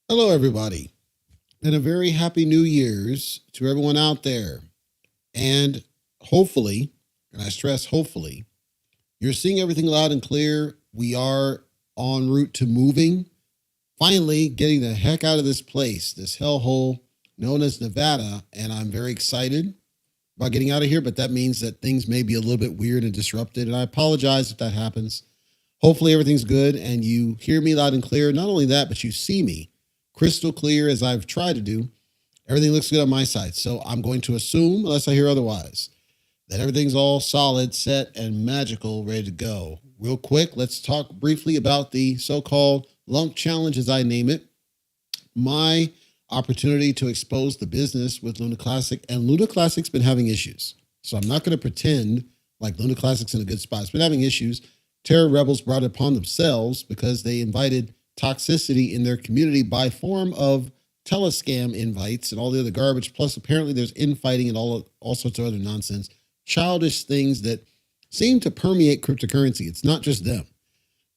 Hello, everybody, and a very happy New Year's to everyone out there. And hopefully, and I stress hopefully, you're seeing everything loud and clear. We are en route to moving, finally getting the heck out of this place, this hellhole known as Nevada. And I'm very excited about getting out of here, but that means that things may be a little bit weird and disrupted. And I apologize if that happens. Hopefully, everything's good and you hear me loud and clear. Not only that, but you see me crystal clear as I've tried to do. Everything looks good on my side. So I'm going to assume, unless I hear otherwise, that everything's all solid, set, and magical, ready to go. Real quick, let's talk briefly about the so-called lump challenge, as I name it. My opportunity to expose the business with Luna Classic, and Luna Classic's been having issues. So I'm not going to pretend like Luna Classic's in a good spot. It's been having issues. Terror Rebels brought it upon themselves because they invited toxicity in their community by form of telescam invites and all the other garbage. Plus, apparently there's infighting and all sorts of other nonsense, childish things that seem to permeate cryptocurrency. It's not just them.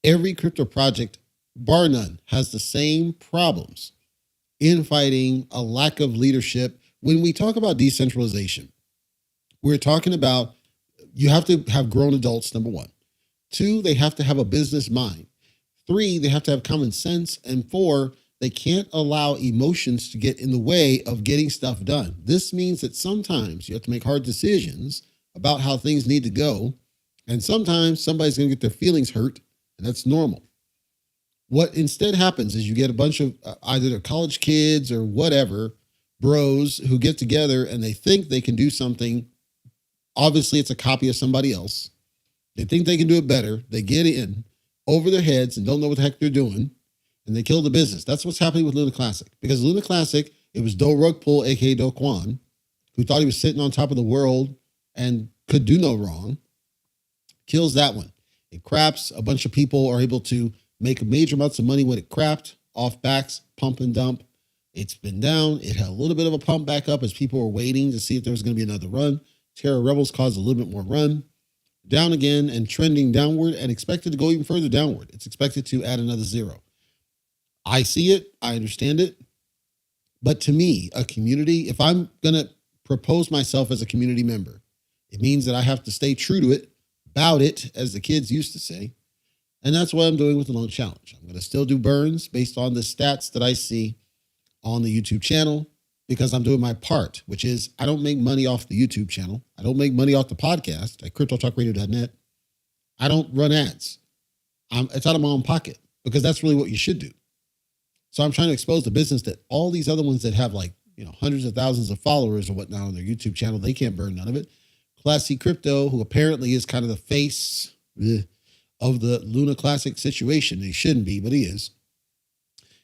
Every crypto project, bar none, has the same problems. Infighting, a lack of leadership. When we talk about decentralization, we're talking about you have to have grown adults, number one. Two, they have to have a business mind. Three, they have to have common sense. And four, they can't allow emotions to get in the way of getting stuff done. This means that sometimes you have to make hard decisions about how things need to go. And sometimes somebody's going to get their feelings hurt, and that's normal. What instead happens is you get a bunch of either they're college kids or whatever, bros who get together and they think they can do something. Obviously, it's a copy of somebody else. They think they can do it better. They get in over their heads and don't know what the heck they're doing, and they kill the business. That's what's happening with Luna Classic. Because Luna Classic, it was Do Rug Pull, aka Do Kwon, who thought he was sitting on top of the world and could do no wrong, kills that one. It craps. A bunch of people are able to make major amounts of money when it crapped, off backs, pump and dump. It's been down. It had a little bit of a pump back up as people were waiting to see if there was going to be another run. Terror Rebels caused a little bit more run. Down again and trending downward and expected to go even further downward. It's expected to add another zero. I see it. I understand it. But to me, a community, if I'm going to propose myself as a community member, it means that I have to stay true to it, about it, as the kids used to say. And that's what I'm doing with the Long Challenge. I'm going to still do burns based on the stats that I see on the YouTube channel because I'm doing my part, which is I don't make money off the YouTube channel. I don't make money off the podcast at cryptotalkradio.net. I don't run ads. It's out of my own pocket because that's really what you should do. So I'm trying to expose the business that all these other ones that have hundreds of thousands of followers or whatnot on their YouTube channel, they can't burn none of it. Classy Crypto, who apparently is kind of the face of the Luna Classic situation. He shouldn't be, but he is.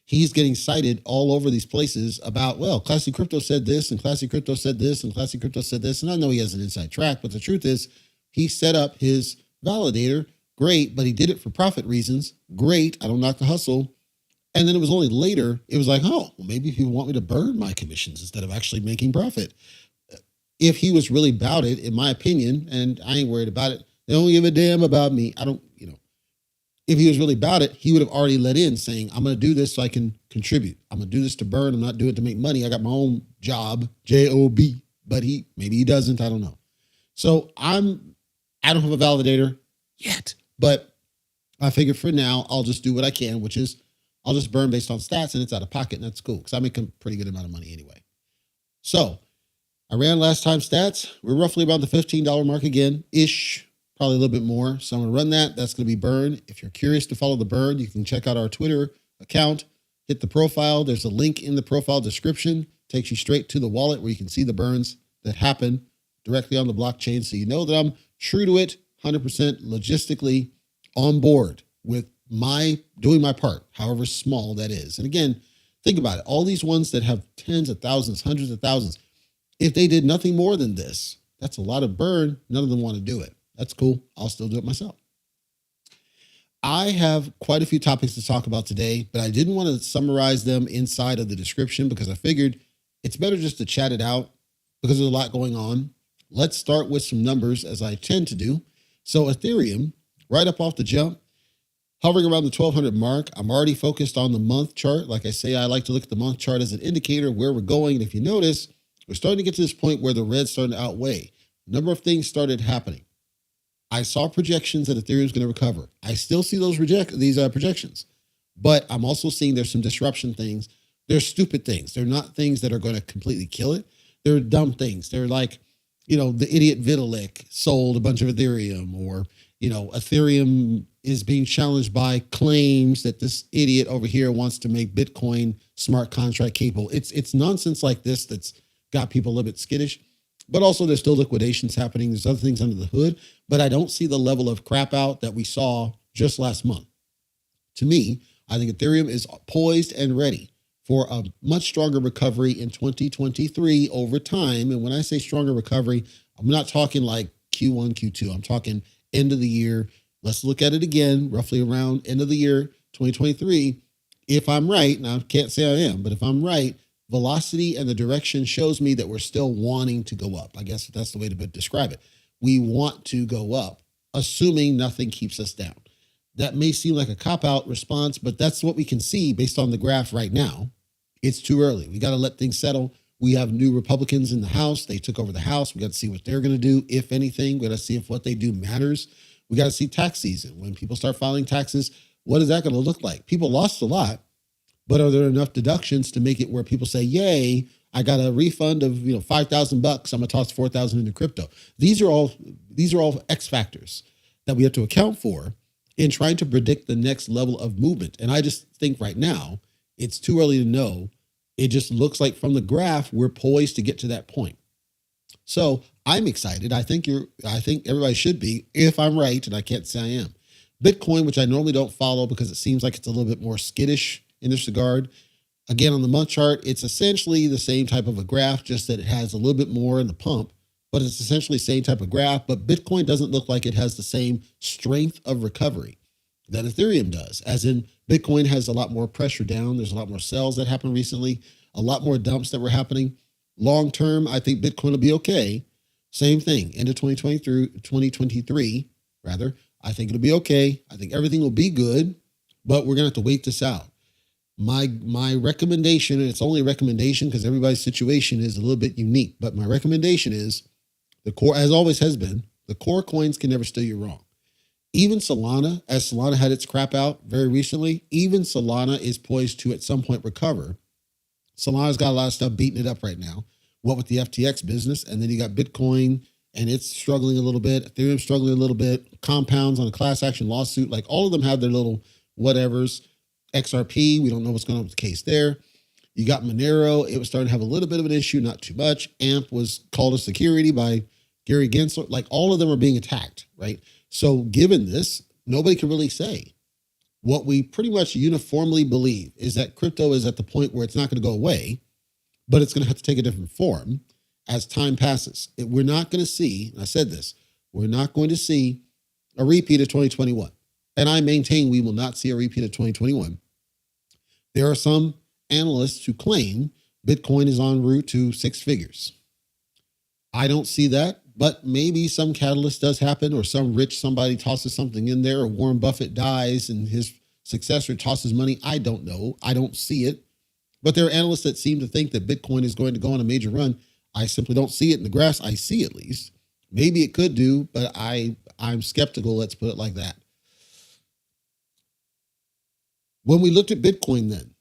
He's getting cited all over these places about, well, Classy Crypto said this, and Classy Crypto said this, and Classy Crypto said this. And I know he has an inside track, but the truth is he set up his validator. Great, but he did it for profit reasons. Great, I don't knock the hustle. And then it was only later, it was like, oh, well, maybe people want me to burn my commissions instead of actually making profit. If he was really about it, in my opinion, and I ain't worried about it, they don't give a damn about me. If he was really about it, he would have already let in saying, I'm going to do this so I can contribute. I'm going to do this to burn. I'm not doing it to make money. I got my own job, J-O-B, but maybe he doesn't. I don't know. So I don't have a validator yet, but I figured for now, I'll just do what I can, which is I'll just burn based on stats and it's out of pocket. And that's cool because I make a pretty good amount of money anyway. So I ran last time stats. We're roughly about the $15 mark again, ish. Probably a little bit more. So I'm going to run that. That's going to be burn. If you're curious to follow the burn, you can check out our Twitter account, hit the profile. There's a link in the profile description. Takes you straight to the wallet where you can see the burns that happen directly on the blockchain. So you know that I'm true to it, 100% logistically on board with doing my part, however small that is. And again, think about it. All these ones that have tens of thousands, hundreds of thousands, if they did nothing more than this, that's a lot of burn. None of them want to do it. That's cool. I'll still do it myself. I have quite a few topics to talk about today, but I didn't want to summarize them inside of the description because I figured it's better just to chat it out because there's a lot going on. Let's start with some numbers as I tend to do. So Ethereum, right up off the jump, hovering around the 1200 mark. I'm already focused on the month chart. Like I say, I like to look at the month chart as an indicator of where we're going. And if you notice, we're starting to get to this point where the red's starting to outweigh. A number of things started happening. I saw projections that Ethereum is going to recover. I still see those projections, but I'm also seeing there's some disruption things. They're stupid things. They're not things that are going to completely kill it. They're dumb things. They're like, the idiot Vitalik sold a bunch of Ethereum, or, Ethereum is being challenged by claims that this idiot over here wants to make Bitcoin smart contract capable. It's nonsense like this that's got people a little bit skittish. But also there's still liquidations happening. There's other things under the hood, but I don't see the level of crap out that we saw just last month. To me, I think Ethereum is poised and ready for a much stronger recovery in 2023 over time. And when I say stronger recovery, I'm not talking like Q1, Q2. I'm talking end of the year. Let's look at it again, roughly around end of the year, 2023. If I'm right, and I can't say I am, but if I'm right, velocity and the direction shows me that we're still wanting to go up. I guess that's the way to describe it. We want to go up, assuming nothing keeps us down. That may seem like a cop-out response, but that's what we can see based on the graph right now. It's too early. We got to let things settle. We have new Republicans in the House. They took over the House. We got to see what they're going to do, if anything. We got to see if what they do matters. We got to see tax season. When people start filing taxes, what is that going to look like? People lost a lot. But are there enough deductions to make it where people say, yay, I got a refund of $5,000. I'm gonna toss 4,000 into crypto. These are all X factors that we have to account for in trying to predict the next level of movement. And I just think right now it's too early to know. It just looks like from the graph we're poised to get to that point. So I'm excited. I think everybody should be, if I'm right, and I can't say I am. Bitcoin, which I normally don't follow because it seems like it's a little bit more skittish in this regard. Again, on the month chart, it's essentially the same type of a graph, just that it has a little bit more in the pump, but it's essentially the same type of graph. But Bitcoin doesn't look like it has the same strength of recovery that Ethereum does, as in Bitcoin has a lot more pressure down. There's a lot more sells that happened recently, a lot more dumps that were happening. Long term, I think Bitcoin will be okay. Same thing, end of 2023, rather. I think it'll be okay. I think everything will be good, but we're going to have to wait this out. My recommendation, and it's only a recommendation because everybody's situation is a little bit unique, but my recommendation is the core, as always has been, the core coins can never steer you wrong. Even Solana, as Solana had its crap out very recently, even Solana is poised to at some point recover. Solana's got a lot of stuff beating it up right now. What with the FTX business, and then you got Bitcoin and it's struggling a little bit, Ethereum struggling a little bit, compounds on a class action lawsuit, like all of them have their little whatevers. XRP, we don't know what's going on with the case there. You got Monero, it was starting to have a little bit of an issue, not too much. AMP was called a security by Gary Gensler. Like all of them are being attacked, right? So given this, nobody can really say. What we pretty much uniformly believe is that crypto is at the point where it's not going to go away, but it's going to have to take a different form as time passes. We're not going to see, and I said this, we're not going to see a repeat of 2021. And I maintain we will not see a repeat of 2021. There are some analysts who claim Bitcoin is en route to six figures. I don't see that, but maybe some catalyst does happen, or some rich somebody tosses something in there, or Warren Buffett dies and his successor tosses money. I don't know. I don't see it. But there are analysts that seem to think that Bitcoin is going to go on a major run. I simply don't see it in the graphs. I see at least. Maybe it could do, but I'm skeptical. Let's put it like that. When we looked at Bitcoin then,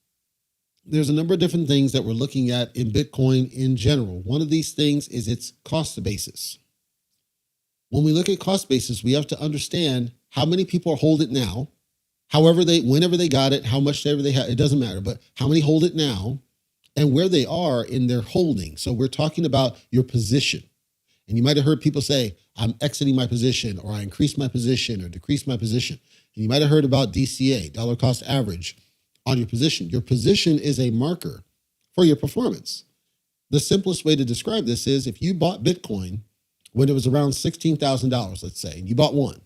there's a number of different things that we're looking at in Bitcoin in general. One of these things is its cost basis. When we look at cost basis, we have to understand how many people hold it now, whenever they got it, how much ever they had, it doesn't matter, but how many hold it now and where they are in their holding. So we're talking about your position. And you might have heard people say, I'm exiting my position, or I increased my position or decreased my position. And you might have heard about DCA, dollar cost average, on your position. Your position is a marker for your performance. The simplest way to describe this is if you bought Bitcoin when it was around $16,000, let's say, and you bought one,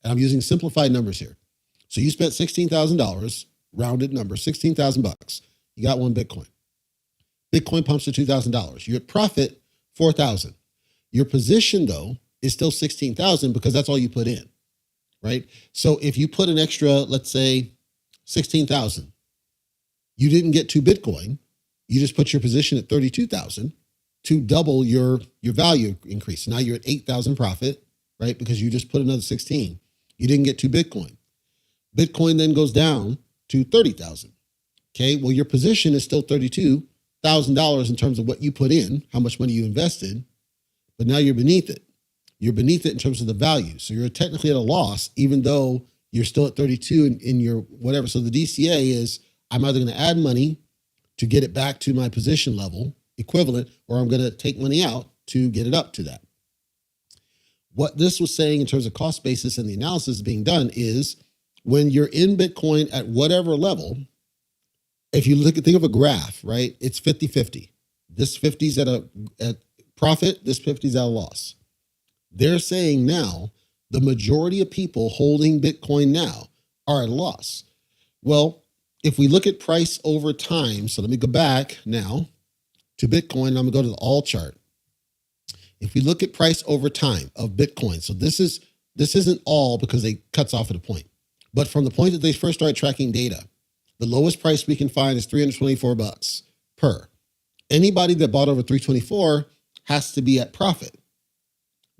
and I'm using simplified numbers here. So you spent $16,000, rounded number, 16,000 bucks. You got one Bitcoin. Bitcoin pumps to $2,000. You're at profit 4,000. Your position though is still 16,000 because that's all you put in, right? So if you put an extra, let's say 16,000, you didn't get 2 Bitcoin. You just put your position at 32,000 to double your value increase. Now you're at 8,000 profit, right? Because you just put another 16. You didn't get 2 Bitcoin. Bitcoin then goes down to 30,000. Okay, well, your position is still $32,000 in terms of what you put in, how much money you invested, but now you're beneath it. You're beneath it in terms of the value. So you're technically at a loss, even though you're still at 32 in your whatever. So the DCA is, I'm either going to add money to get it back to my position level equivalent, or I'm going to take money out to get it up to that. What this was saying in terms of cost basis and the analysis being done is when you're in Bitcoin at whatever level, if you think of a graph, right, it's 50-50. This 50 is at profit, this 50 is at a loss. They're saying now the majority of people holding Bitcoin now are at a loss. Well, if we look at price over time, so let me go back now to Bitcoin, I'm gonna go to the all chart. If we look at price over time of Bitcoin, so this isn't all because it cuts off at a point, but from the point that they first started tracking data, the lowest price we can find is 324 bucks per. Anybody that bought over 324 has to be at profit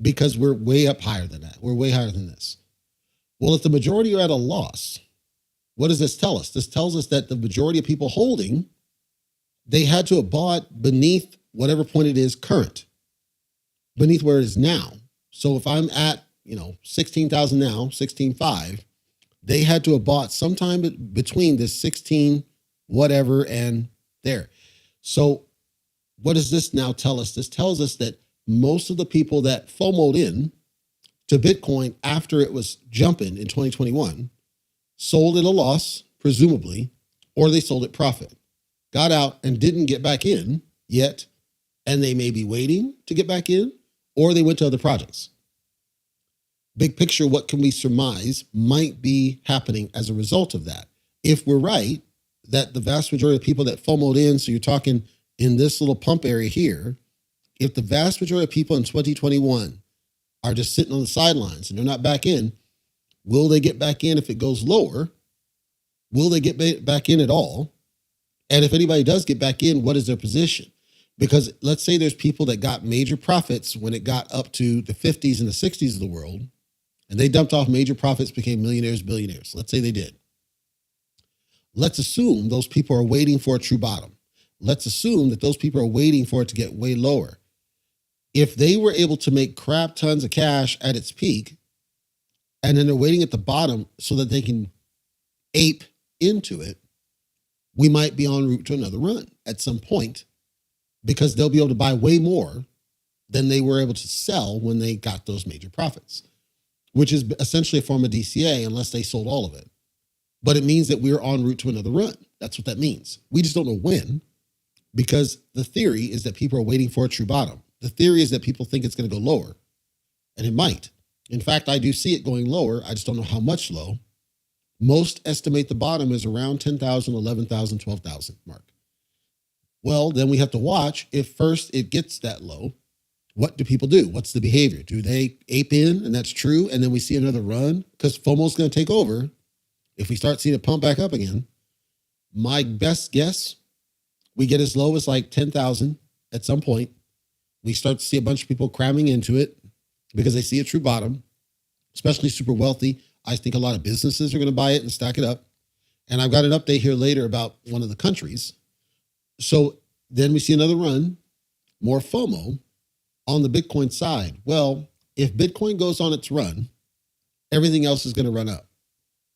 because we're way up higher than that. We're way higher than this. Well, if the majority are at a loss, what does this tell us? This tells us that the majority of people holding, they had to have bought beneath whatever point it is current, beneath where it is now. So if I'm at, 16,000 now, 16.5, they had to have bought sometime between this 16 whatever and there. So what does this now tell us? This tells us that most of the people that FOMO'd in to Bitcoin after it was jumping in 2021 sold at a loss, presumably, or they sold at profit, got out and didn't get back in yet, and they may be waiting to get back in, or they went to other projects. Big picture, what can we surmise might be happening as a result of that? If we're right, that the vast majority of people that FOMO'd in, so you're talking in this little pump area here, if the vast majority of people in 2021 are just sitting on the sidelines and they're not back in, will they get back in if it goes lower? Will they get back in at all? And if anybody does get back in, what is their position? Because let's say there's people that got major profits when it got up to the 50s and the 60s of the world, and they dumped off major profits, became millionaires, billionaires. Let's say they did. Let's assume those people are waiting for a true bottom. Let's assume that those people are waiting for it to get way lower. If they were able to make crap tons of cash at its peak, and then they're waiting at the bottom so that they can ape into it, we might be en route to another run at some point because they'll be able to buy way more than they were able to sell when they got those major profits, which is essentially a form of DCA unless they sold all of it. But it means that we're en route to another run. That's what that means. We just don't know when, because the theory is that people are waiting for a true bottom. The theory is that people think it's going to go lower, and it might. In fact, I do see it going lower. I just don't know how much low. Most estimate the bottom is around 10,000, 11,000, 12,000 mark. Well, then we have to watch if first it gets that low. What do people do? What's the behavior? Do they ape in, and that's true, and then we see another run? Because FOMO's going to take over. If we start seeing it pump back up again, my best guess, we get as low as like 10,000 at some point. We start to see a bunch of people cramming into it because they see a true bottom, especially super wealthy. I think a lot of businesses are going to buy it and stack it up. And I've got an update here later about one of the countries. So then we see another run, more FOMO on the Bitcoin side. Well, if Bitcoin goes on its run, everything else is going to run up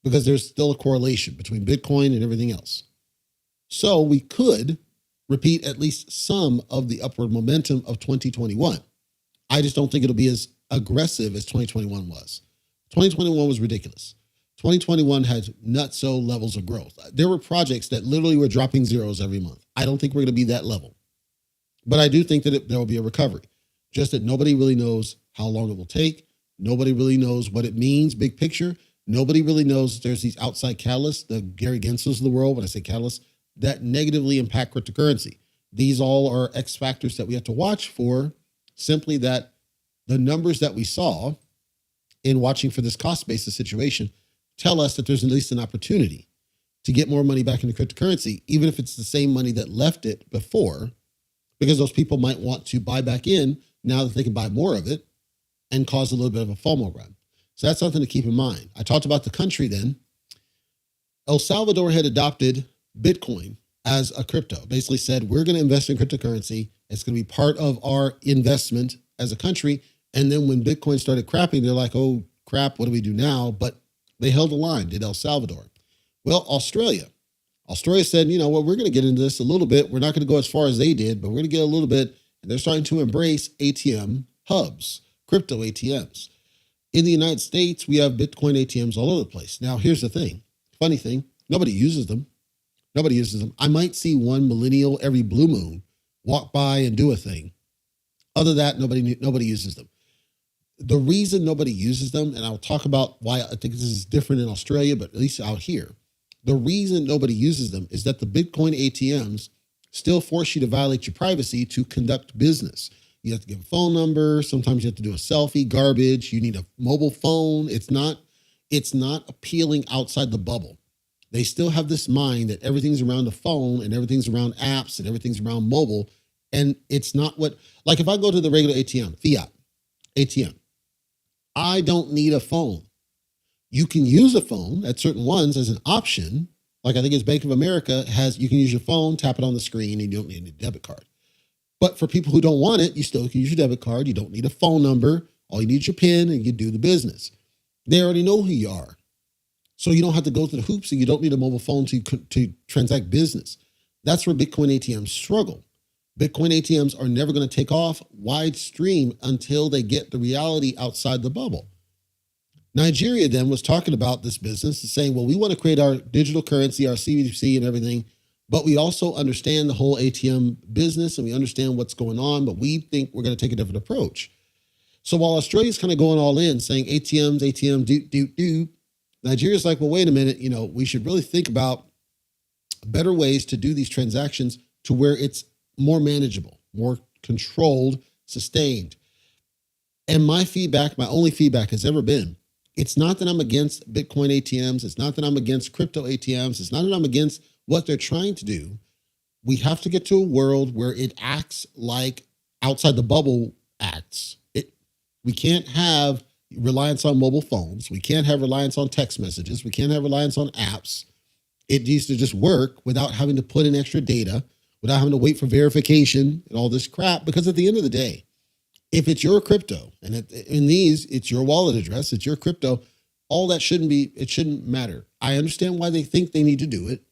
because there's still a correlation between Bitcoin and everything else. So we could repeat at least some of the upward momentum of 2021. I just don't think it'll be as aggressive as 2021 was. 2021 was ridiculous. 2021 had nutso levels of growth. There were projects that literally were dropping zeros every month. I don't think we're going to be that level. But I do think that there will be a recovery. Just that nobody really knows how long it will take. Nobody really knows what it means, big picture. Nobody really knows there's these outside catalysts, the Gary Gensels of the world, when I say catalysts, that negatively impact cryptocurrency. These all are X factors that we have to watch for, simply that the numbers that we saw in watching for this cost basis situation tell us that there's at least an opportunity to get more money back into cryptocurrency, even if it's the same money that left it before, because those people might want to buy back in now that they can buy more of it and cause a little bit of a FOMO run. So that's something to keep in mind. I talked about the country then. El Salvador had adopted Bitcoin as a crypto, basically said, we're going to invest in cryptocurrency. It's going to be part of our investment as a country. And then when Bitcoin started crapping, they're like, oh crap, what do we do now? But they held the line, did El Salvador. Well, Australia said, you know what, we're going to get into this a little bit. We're not going to go as far as they did, but we're going to get a little bit. And they're starting to embrace ATM hubs, crypto ATMs. In the United States, we have Bitcoin ATMs all over the place. Now, here's the thing. Funny thing, nobody uses them. Nobody uses them. I might see one millennial every blue moon walk by and do a thing. Other than that, nobody uses them. The reason nobody uses them, and I'll talk about why I think this is different in Australia, but at least out here, the reason nobody uses them is that the Bitcoin ATMs still force you to violate your privacy to conduct business. You have to give a phone number. Sometimes you have to do a selfie, garbage. You need a mobile phone. It's not appealing outside the bubble. They still have this mind that everything's around the phone and everything's around apps and everything's around mobile. And it's not what, like if I go to the regular ATM, fiat ATM, I don't need a phone. You can use a phone at certain ones as an option. Like I think it's Bank of America you can use your phone, tap it on the screen, and you don't need a debit card. But for people who don't want it, you still can use your debit card. You don't need a phone number. All you need is your PIN and you do the business. They already know who you are. So you don't have to go through the hoops and you don't need a mobile phone to transact business. That's where Bitcoin ATMs struggle. Bitcoin ATMs are never going to take off wide stream until they get the reality outside the bubble. Nigeria then was talking about this business and saying, well, we want to create our digital currency, our CBDC and everything, but we also understand the whole ATM business and we understand what's going on, but we think we're going to take a different approach. So while Australia's kind of going all in saying ATM, do, Nigeria's like, well, wait a minute, we should really think about better ways to do these transactions to where it's more manageable, more controlled, sustained. And my only feedback has ever been, it's not that I'm against Bitcoin ATMs. It's not that I'm against crypto ATMs. It's not that I'm against what they're trying to do. We have to get to a world where it acts like outside the bubble acts. We can't have reliance on mobile phones. We can't have reliance on text messages. We can't have reliance on apps. It needs to just work without having to put in extra data, without having to wait for verification and all this crap. Because at the end of the day, if it's your crypto and it's your wallet address, it's your crypto, all that shouldn't matter. I understand why they think they need to do it.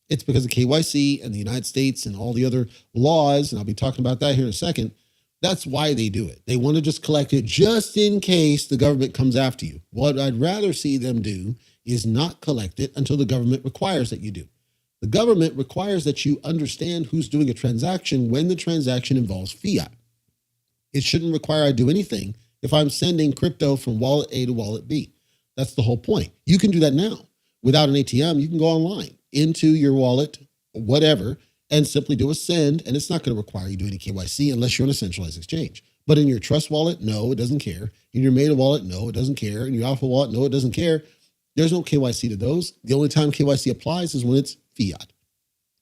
It's because of KYC and the United States and all the other laws. And I'll be talking about that here in a second. That's why they do it. They want to just collect it just in case the government comes after you. What I'd rather see them do is not collect it until the government requires that you do. The government requires that you understand who's doing a transaction when the transaction involves fiat. It shouldn't require I do anything if I'm sending crypto from wallet A to wallet B. That's the whole point. You can do that now. Without an ATM, you can go online into your wallet, whatever, and simply do a send, and it's not going to require you to do any KYC unless you're on a centralized exchange. But in your Trust wallet, no, it doesn't care. In your Meta wallet, no, it doesn't care. In your Alpha wallet, no, it doesn't care. There's no KYC to those. The only time KYC applies is when it's fiat.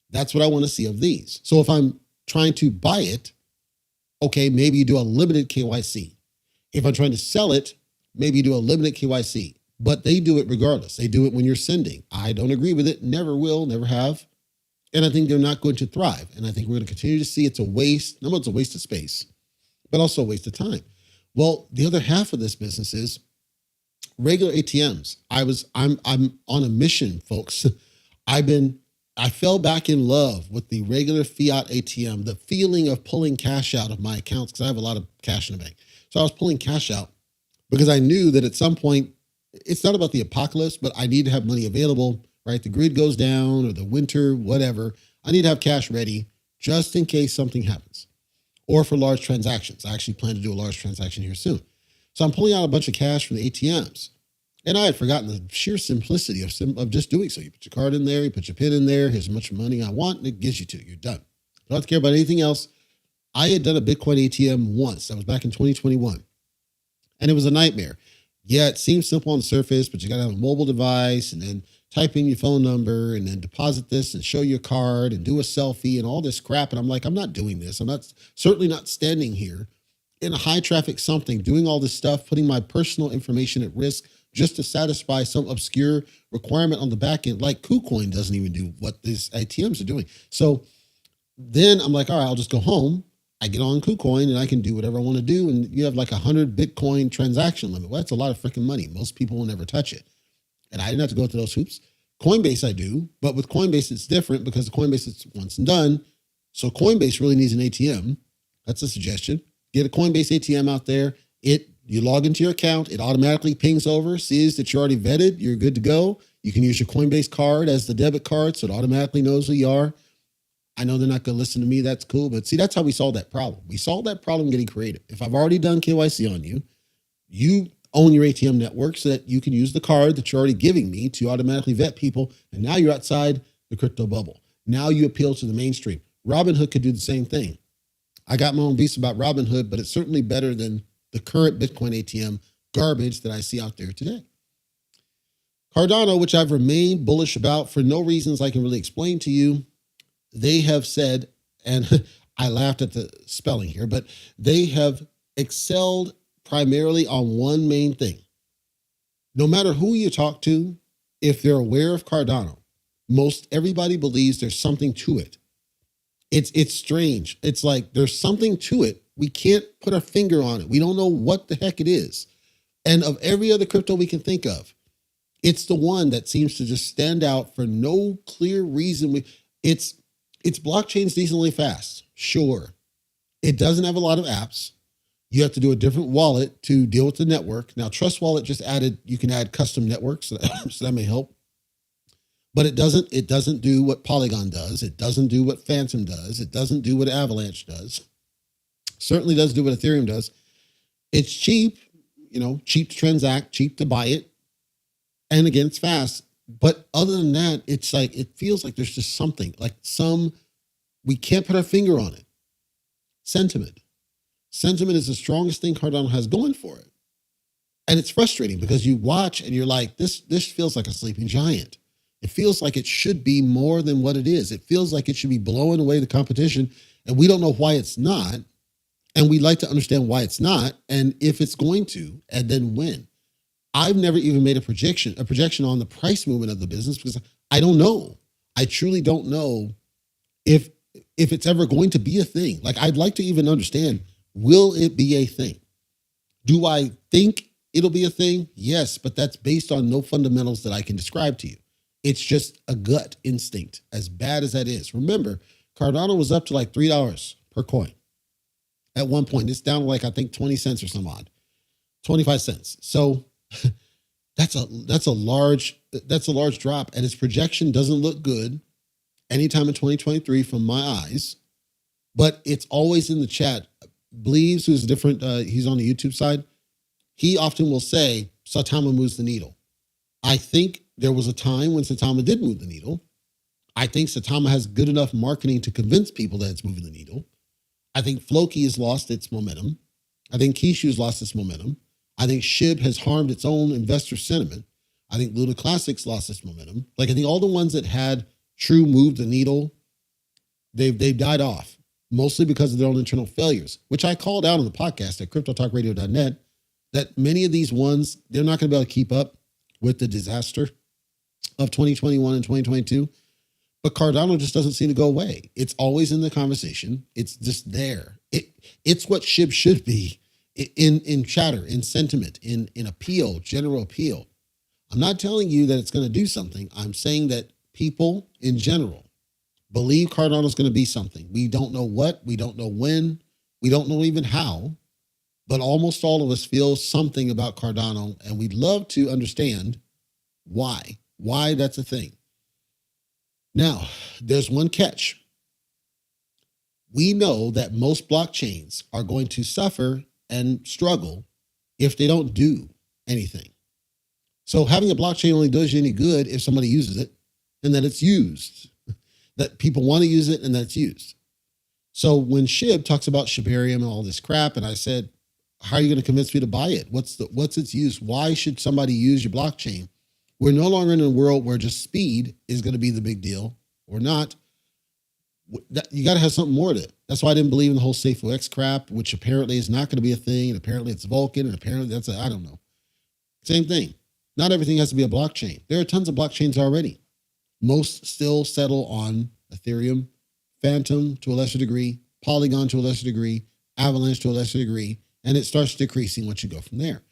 That's what I want to see of these. So if I'm trying to buy it, okay, maybe you do a limited KYC. If I'm trying to sell it, maybe you do a limited KYC. But they do it regardless. They do it when you're sending. I don't agree with it. Never will, never have. And I think they're not going to thrive. And I think we're going to continue to see it's a waste. Number one, it's a waste of space, but also a waste of time. Well, the other half of this business is regular ATMs. I'm on a mission, folks. I fell back in love with the regular fiat ATM, the feeling of pulling cash out of my accounts, because I have a lot of cash in the bank. So I was pulling cash out because I knew that at some point, it's not about the apocalypse, but I need to have money available, right? The grid goes down or the winter, whatever. I need to have cash ready just in case something happens, or for large transactions. I actually plan to do a large transaction here soon. So I'm pulling out a bunch of cash from the ATMs. And I had forgotten the sheer simplicity of just doing so. You put your card in there, you put your PIN in there, here's how much money I want, and it gives you to it. You're done. You don't have to care about anything else. I had done a Bitcoin ATM once. That was back in 2021. And it was a nightmare. Yeah, it seems simple on the surface, but you got to have a mobile device and then type in your phone number and then deposit this and show your card and do a selfie and all this crap. And I'm like, I'm not doing this. I'm not certainly not standing here in a high traffic something, doing all this stuff, putting my personal information at risk just to satisfy some obscure requirement on the back end. Like KuCoin doesn't even do what these ATMs are doing. So then I'm like, all right, I'll just go home. I get on KuCoin and I can do whatever I want to do. And you have like 100 Bitcoin transaction limit. Well, that's a lot of freaking money. Most people will never touch it. And I didn't have to go through those hoops. Coinbase I do, but with Coinbase it's different because the Coinbase it's once and done. So Coinbase really needs an ATM. That's a suggestion. Get a Coinbase ATM out there. You log into your account. It automatically pings over, sees that you're already vetted. You're good to go. You can use your Coinbase card as the debit card, so it automatically knows who you are. I know they're not going to listen to me. That's cool. But see, that's how we solve that problem. We solve that problem getting creative. If I've already done KYC on you, you own your ATM network so that you can use the card that you're already giving me to automatically vet people. And now you're outside the crypto bubble. Now you appeal to the mainstream. Robinhood could do the same thing. I got my own beast about Robinhood, but it's certainly better than the current Bitcoin ATM garbage that I see out there today. Cardano, which I've remained bullish about for no reasons I can really explain to you, they have said, and I laughed at the spelling here, but they have excelled primarily on one main thing. No matter who you talk to, if they're aware of Cardano, most everybody believes there's something to it. It's strange. It's like there's something to it. We can't put our finger on it. We don't know what the heck it is. And of every other crypto we can think of, it's the one that seems to just stand out for no clear reason. Its blockchain's decently fast. Sure. It doesn't have a lot of apps. You have to do a different wallet to deal with the network. Now, Trust Wallet just added, you can add custom networks, so that may help. But it doesn't do what Polygon does. It doesn't do what Phantom does. It doesn't do what Avalanche does. Certainly does do what Ethereum does. It's cheap, cheap to transact, cheap to buy it. And again, it's fast. But other than that, it's like, it feels like there's just something, we can't put our finger on it. Sentiment. Sentiment is the strongest thing Cardano has going for it. And it's frustrating because you watch and you're like, this feels like a sleeping giant. It feels like it should be more than what it is. It feels like it should be blowing away the competition. And we don't know why it's not. And we'd like to understand why it's not. And if it's going to, and then when. I've never even made a projection on the price movement of the business because I don't know. I truly don't know if it's ever going to be a thing. Like, I'd like to even understand, will it be a thing? Do I think it'll be a thing? Yes, but that's based on no fundamentals that I can describe to you. It's just a gut instinct, as bad as that is. Remember, Cardano was up to like $3 per coin. At one point, it's down to like, I think 20 cents or some odd, 25 cents. So that's a large drop, and its projection doesn't look good anytime in 2023 from my eyes, but it's always in the chat. Bleaves, who's different, he's on the YouTube side. He often will say, Saitama moves the needle. I think there was a time when Saitama did move the needle. I think Saitama has good enough marketing to convince people that it's moving the needle. I think Floki has lost its momentum. I think Kishu's lost its momentum. I think SHIB has harmed its own investor sentiment. I think Luna Classics lost its momentum. I think all the ones that had true move the needle, they've died off, mostly because of their own internal failures, which I called out on the podcast at cryptotalkradio.net, that many of these ones, they're not going to be able to keep up with the disaster of 2021 and 2022. But Cardano just doesn't seem to go away. It's always in the conversation. It's just there. It's what SHIB should be in chatter, in sentiment, in appeal, general appeal. I'm not telling you that it's going to do something. I'm saying that people in general believe Cardano is going to be something. We don't know what, we don't know when, we don't know even how, but almost all of us feel something about Cardano, and we'd love to understand why that's a thing. Now, there's one catch. We know that most blockchains are going to suffer and struggle if they don't do anything. So having a blockchain only does you any good if somebody uses it and that it's used, that people want to use it and that it's used. So when Shib talks about Shibarium and all this crap, and I said, how are you going to convince me to buy it? What's its use? Why should somebody use your blockchain? We're no longer in a world where just speed is going to be the big deal or not. You got to have something more to it. That's why I didn't believe in the whole SafeOX crap, which apparently is not going to be a thing. And apparently it's Vulcan. And apparently that's I don't know. Same thing. Not everything has to be a blockchain. There are tons of blockchains already. Most still settle on Ethereum, Phantom to a lesser degree, Polygon to a lesser degree, Avalanche to a lesser degree, and it starts decreasing once you go from there.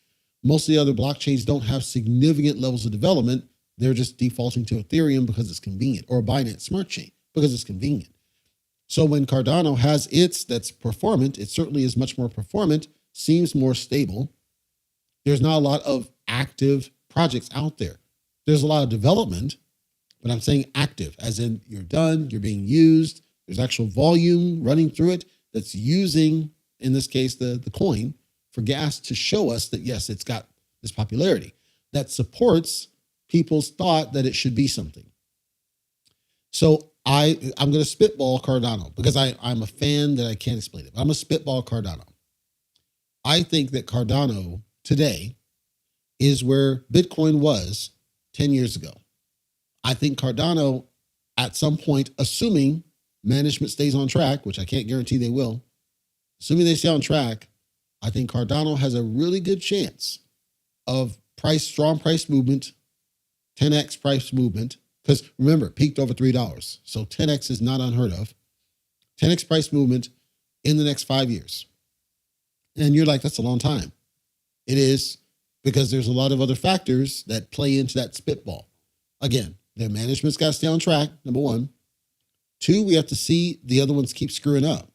Most of the other blockchains don't have significant levels of development. They're just defaulting to Ethereum because it's convenient, or Binance Smart Chain because it's convenient. So when Cardano has its that's performant, it certainly is much more performant, seems more stable. There's not a lot of active projects out there. There's a lot of development, but I'm saying active, as in you're done, you're being used, there's actual volume running through it that's using, in this case, the coin for gas to show us that, yes, it's got this popularity that supports people's thought that it should be something. So I'm going to spitball Cardano because I'm a fan that I can't explain it. I'm a spitball Cardano. I think that Cardano today is where Bitcoin was 10 years ago. I think Cardano at some point, assuming management stays on track, which I can't guarantee they will, assuming they stay on track, I think Cardano has a really good chance of strong price movement, 10x price movement, because remember, it peaked over $3. So 10x is not unheard of. 10x price movement in the next 5 years. And you're like, that's a long time. It is, because there's a lot of other factors that play into that spitball. Again, their management's got to stay on track, number one. Two, we have to see the other ones keep screwing up,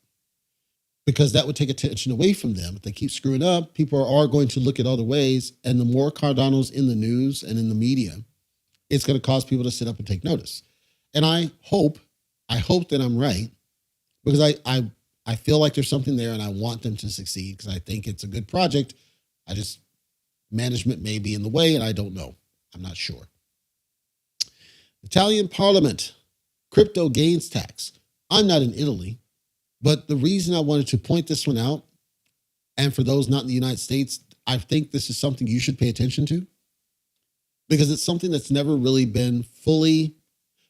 because that would take attention away from them. If they keep screwing up, people are going to look at other ways. And the more Cardano's in the news and in the media, it's going to cause people to sit up and take notice. And I hope that I'm right, because I feel like there's something there and I want them to succeed because I think it's a good project. Management may be in the way and I don't know. I'm not sure. Italian Parliament, crypto gains tax. I'm not in Italy, but the reason I wanted to point this one out, and for those not in the United States, I think this is something you should pay attention to, because it's something that's never really been fully.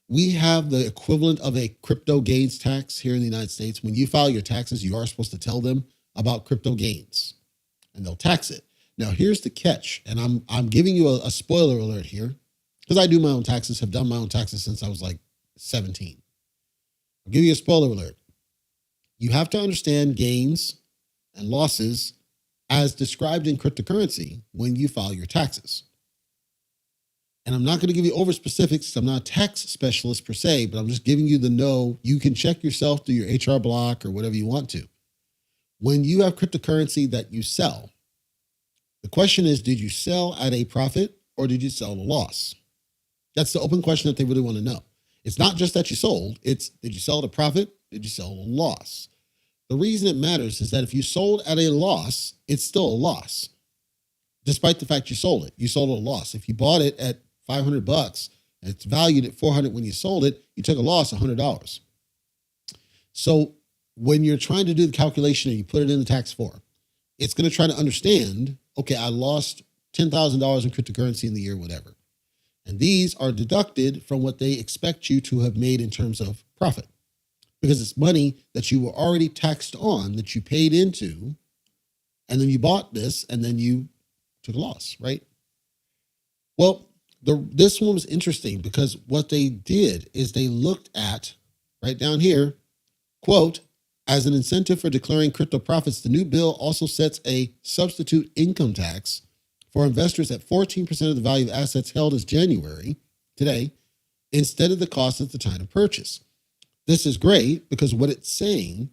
We have the equivalent of a crypto gains tax here in the United States. When you file your taxes, you are supposed to tell them about crypto gains and they'll tax it. Now, here's the catch, and I'm giving you a spoiler alert here, because I do my own taxes, have done my own taxes since I was like 17. I'll give you a spoiler alert. You have to understand gains and losses as described in cryptocurrency when you file your taxes. And I'm not going to give you over specifics. I'm not a tax specialist per se, but I'm just giving you the know. You can check yourself through your HR block or whatever you want to. When you have cryptocurrency that you sell, the question is, did you sell at a profit or did you sell at a loss? That's the open question that they really want to know. It's not just that you sold. It's, did you sell at a profit? Did you sell at a loss? The reason it matters is that if you sold at a loss, it's still a loss. Despite the fact you sold it, you sold at a loss. If you bought it at $500 and it's valued at $400 when you sold it, you took a loss of $100. So when you're trying to do the calculation and you put it in the tax form, it's going to try to understand, okay, I lost $10,000 in cryptocurrency in the year, whatever. And these are deducted from what they expect you to have made in terms of profit, because it's money that you were already taxed on, that you paid into, and then you bought this and then you took a loss, right? Well, this one was interesting because what they did is they looked at, right down here, quote, as an incentive for declaring crypto profits, the new bill also sets a substitute income tax for investors at 14% of the value of assets held as January, today, instead of the cost at the time of purchase. This is great because what it's saying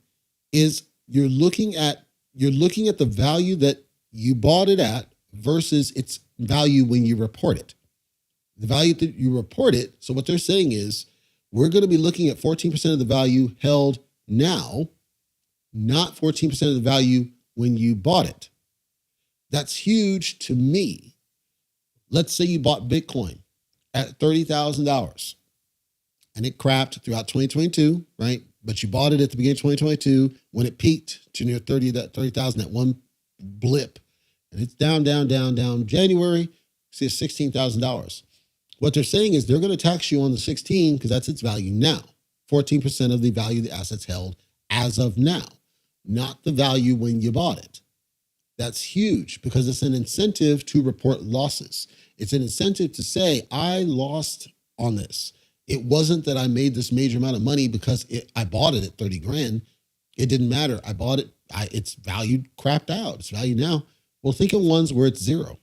is you're looking at the value that you bought it at versus its value when you report it. The value that you report it. So what they're saying is we're going to be looking at 14% of the value held now, not 14% of the value when you bought it. That's huge to me. let's say you bought Bitcoin at $30,000 and it crapped throughout 2022, right? But you bought it at the beginning of 2022 when it peaked to near 30,000 at one blip. And it's down. January, see it's $16,000. What they're saying is they're going to tax you on the 16 because that's its value now. 14% of the value of the assets held as of now, not the value when you bought it. That's huge because it's an incentive to report losses. It's an incentive to say, I lost on this. It wasn't that I made this major amount of money because I bought it at 30 grand. It didn't matter. I bought it. It's valued crapped out. It's valued now. Well, think of ones where it's zero.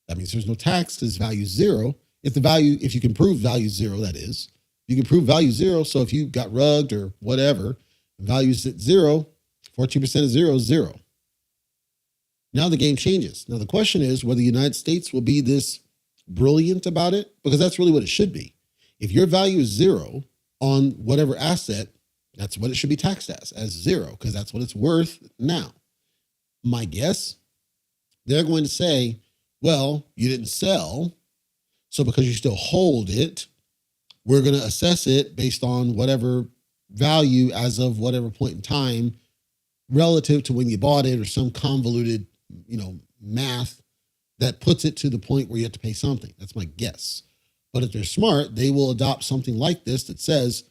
That means there's no tax because value zero. If you can prove value zero, that is, you can prove value zero. So if you got rugged or whatever, value's at zero, 14% of zero is zero. Now the game changes. Now the question is whether the United States will be this brilliant about it, because that's really what it should be. If your value is zero on whatever asset, that's what it should be taxed as zero, because that's what it's worth now. My guess, they're going to say, well, you didn't sell, so because you still hold it, we're going to assess it based on whatever value as of whatever point in time relative to when you bought it, or some convoluted, math that puts it to the point where you have to pay something. That's my guess. But if they're smart, they will adopt something like this that says,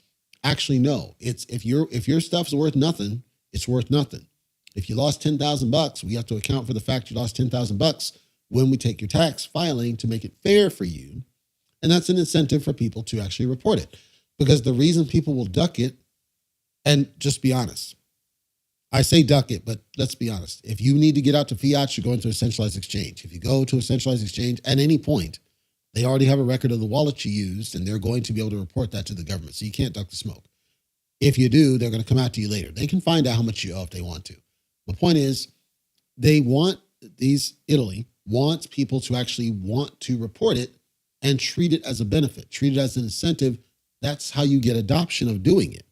actually, no, it's if your stuff's worth nothing, it's worth nothing. If you lost $10,000, we have to account for the fact you lost $10,000 when we take your tax filing to make it fair for you. And that's an incentive for people to actually report it. Because the reason people will duck it, and just be honest, I say duck it, but let's be honest. If you need to get out to fiat, you go into a centralized exchange. If you go to a centralized exchange at any point, they already have a record of the wallet you used, and they're going to be able to report that to the government. So you can't duck the smoke. If you do, they're going to come after you later. They can find out how much you owe if they want to. The point is, Italy wants people to actually want to report it and treat it as a benefit, treat it as an incentive. That's how you get adoption of doing it.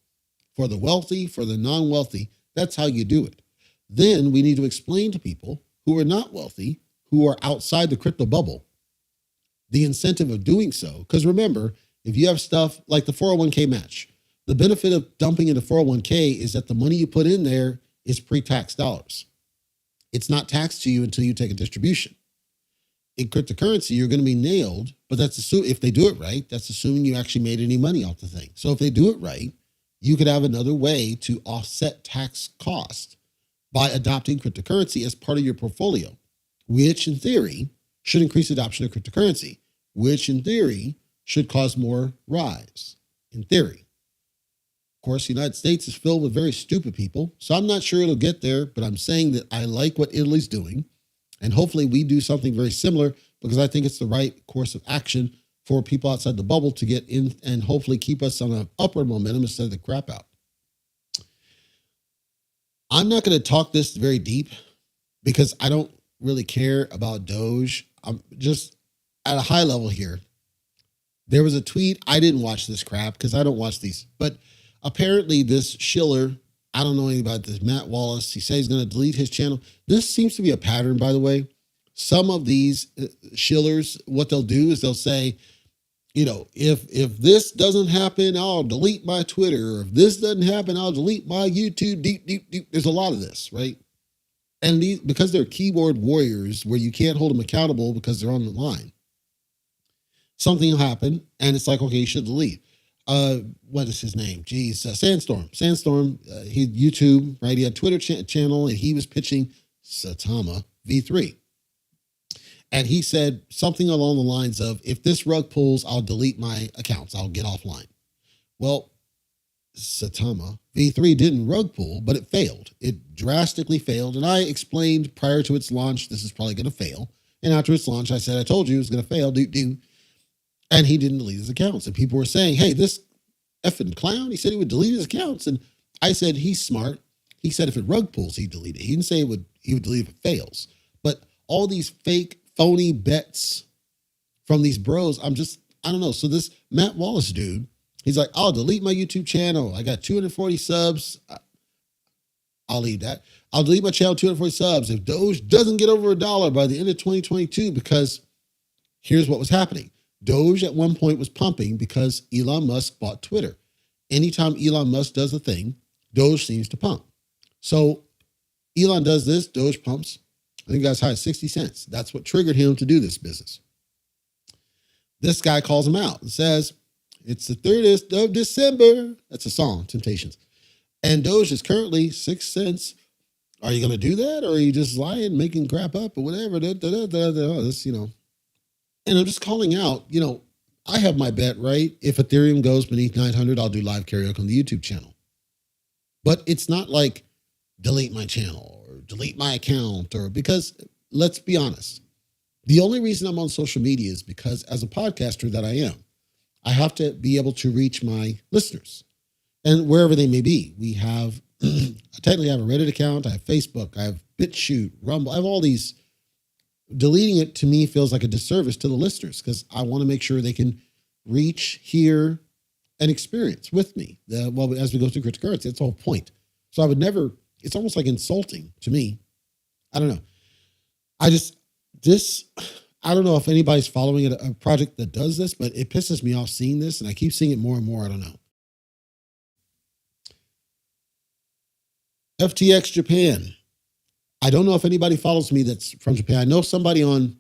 For the wealthy, for the non-wealthy, that's how you do it. Then we need to explain to people who are not wealthy, who are outside the crypto bubble, the incentive of doing so. Because remember, if you have stuff like the 401k match, the benefit of dumping into 401k is that the money you put in there is pre-tax dollars. It's not taxed to you until you take a distribution. In cryptocurrency, you're going to be nailed, but if they do it right, that's assuming you actually made any money off the thing. So if they do it right, you could have another way to offset tax cost by adopting cryptocurrency as part of your portfolio, which in theory should increase adoption of cryptocurrency, which in theory should cause more rise, in theory. Of course, the United States is filled with very stupid people, so I'm not sure it'll get there, but I'm saying that I like what Italy's doing, and hopefully we do something very similar, because I think it's the right course of action for people outside the bubble to get in and hopefully keep us on an upward momentum instead of the crap out. I'm not going to talk this very deep because I don't really care about Doge. I'm just at a high level here. There was a tweet. I didn't watch this crap because I don't watch these, but apparently this Schiller, I don't know anything about this, Matt Wallace, he says he's going to delete his channel. This seems to be a pattern, by the way. Some of these Schillers, what they'll do is they'll say, if this doesn't happen, I'll delete my Twitter. Or if this doesn't happen, I'll delete my YouTube. Deep. There's a lot of this, right? And because they're keyboard warriors where you can't hold them accountable because they're on the line. Something will happen, and it's like, okay, you should delete. What is his name? Sandstorm. He YouTube, right? He had a Twitter channel, and he was pitching Saitama V3. And he said something along the lines of, if this rug pulls, I'll delete my accounts. I'll get offline. Well, Saitama V3 didn't rug pull, but it failed. It drastically failed. And I explained prior to its launch, this is probably going to fail. And after its launch, I said, I told you it was going to fail. And he didn't delete his accounts. And people were saying, hey, this effing clown, he said he would delete his accounts. And I said, he's smart. He said if it rug pulls, he'd delete it. He didn't say he would delete if it fails. But all these fake, phony bets from these bros, I don't know. So this Matt Wallace dude, he's like, I'll delete my YouTube channel. I got 240 subs. I'll leave that. I'll delete my channel, 240 subs. If Doge doesn't get over $1 by the end of 2022, because Here's what was happening. Doge at one point was pumping because Elon Musk bought Twitter. Anytime Elon Musk does a thing, Doge seems to pump. So Elon does this, Doge pumps. I think that's high as 60 cents. That's what triggered him to do this business. This guy calls him out and says, it's the 30th of December. That's a song, Temptations. And Doge is currently 6 cents. Are you going to do that? Or are you just lying, making crap up or whatever? This, And I'm just calling out, I have my bet, right? If Ethereum goes beneath 900, I'll do live karaoke on the YouTube channel. But it's not like delete my channel or delete my account because let's be honest, the only reason I'm on social media is because as a podcaster that I am, I have to be able to reach my listeners and wherever they may be. I technically have a Reddit account. I have Facebook. I have BitChute, Rumble. I have all these. Deleting it to me feels like a disservice to the listeners because I want to make sure they can reach, hear, and experience with me. As we go through cryptocurrency, that's the whole point. So I would never, it's almost like insulting to me. I don't know. I don't know if anybody's following a project that does this, but it pisses me off seeing this, and I keep seeing it more and more. I don't know. FTX Japan. I don't know if anybody follows me that's from Japan. I know somebody on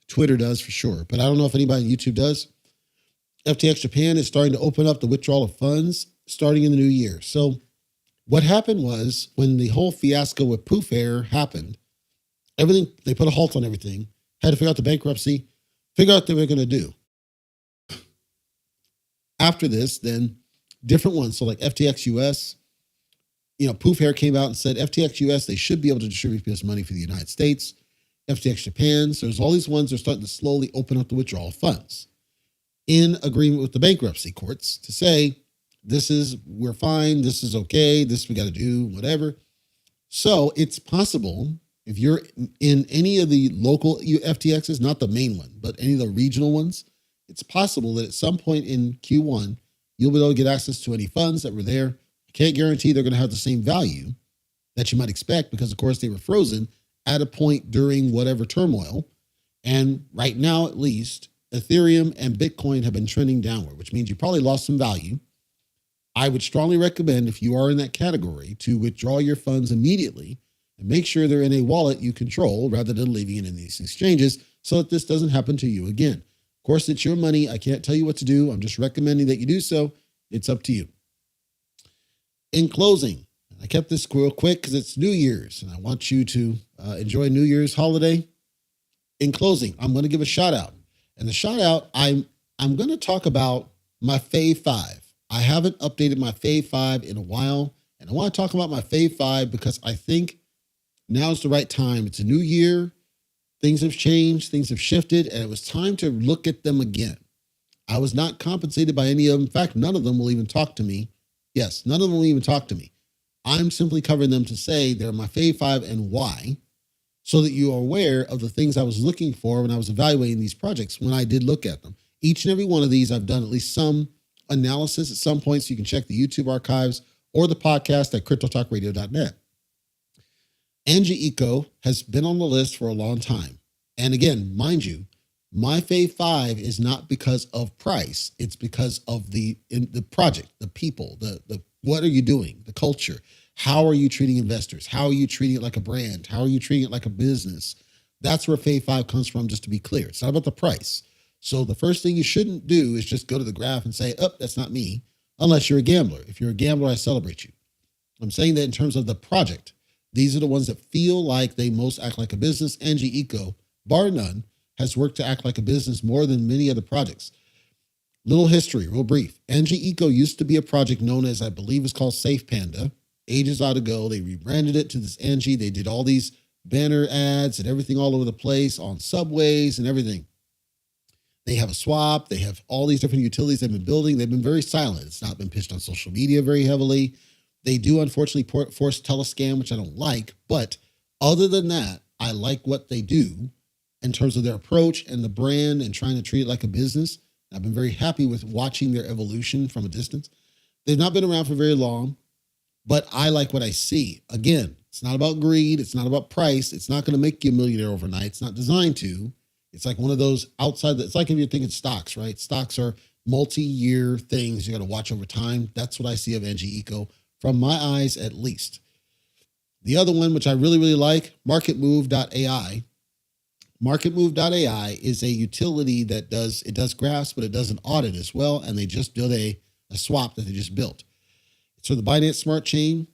Twitter does for sure, but I don't know if anybody on YouTube does. FTX Japan is starting to open up the withdrawal of funds starting in the new year. So what happened was when the whole fiasco with Poof Air happened, they put a halt on everything, had to figure out the bankruptcy, figure out what they were going to do. After this, then different ones. So like FTX US, Poof Hair came out and said FTX US, they should be able to distribute this money for the United States. FTX Japan, so there's all these ones that are starting to slowly open up the withdrawal of funds in agreement with the bankruptcy courts to say, we're fine, this is okay, this we got to do, whatever. So it's possible if you're in any of the local FTXs, not the main one, but any of the regional ones, it's possible that at some point in Q1, you'll be able to get access to any funds that were there. I can't guarantee they're going to have the same value that you might expect because, of course, they were frozen at a point during whatever turmoil. And right now, at least, Ethereum and Bitcoin have been trending downward, which means you probably lost some value. I would strongly recommend, if you are in that category, to withdraw your funds immediately and make sure they're in a wallet you control rather than leaving it in these exchanges so that this doesn't happen to you again. Of course, it's your money. I can't tell you what to do. I'm just recommending that you do so. It's up to you. In closing, I kept this real quick because it's New Year's and I want you to enjoy New Year's holiday. In closing, I'm going to give a shout out. And the shout out, I'm going to talk about my Fave 5. I haven't updated my Fave 5 in a while. And I want to talk about my Fave 5 because I think now's the right time. It's a new year. Things have changed. Things have shifted. And it was time to look at them again. I was not compensated by any of them. In fact, none of them will even talk to me. Yes, none of them will even talk to me. I'm simply covering them to say they're my Fave 5 and why, so that you are aware of the things I was looking for when I was evaluating these projects when I did look at them. Each and every one of these, I've done at least some analysis at some point, so you can check the YouTube archives or the podcast at cryptotalkradio.net. Angie Eco has been on the list for a long time. And again, mind you, my Fave 5 is not because of price. It's because of the project, the people, the what are you doing, the culture. How are you treating investors? How are you treating it like a brand? How are you treating it like a business? That's where Fave 5 comes from, just to be clear. It's not about the price. So the first thing you shouldn't do is just go to the graph and say, oh, that's not me, unless you're a gambler. If you're a gambler, I celebrate you. I'm saying that in terms of the project. These are the ones that feel like they most act like a business. Angie Eco, bar none, has worked to act like a business more than many other projects. Little history, real brief. Angie Eco used to be a project known as, I believe it's called Safe Panda. Ages ago, they rebranded it to this Angie. They did all these banner ads and everything all over the place on subways and everything. They have a swap. They have all these different utilities they've been building. They've been very silent. It's not been pitched on social media very heavily. They do, unfortunately, force telescam, which I don't like. But other than that, I like what they do in terms of their approach and the brand and trying to treat it like a business. I've been very happy with watching their evolution from a distance. They've not been around for very long, but I like what I see. Again, it's not about greed. It's not about price. It's not going to make you a millionaire overnight. It's not designed to. It's like one of those outside. It's like if you're thinking stocks, right? Stocks are multi-year things you got to watch over time. That's what I see of NG Eco from my eyes, at least. The other one, which I really, really like, marketmove.ai. Marketmove.ai is a utility that does graphs, but it does an audit as well. And they just built a swap that they just built. So the Binance Smart Chain,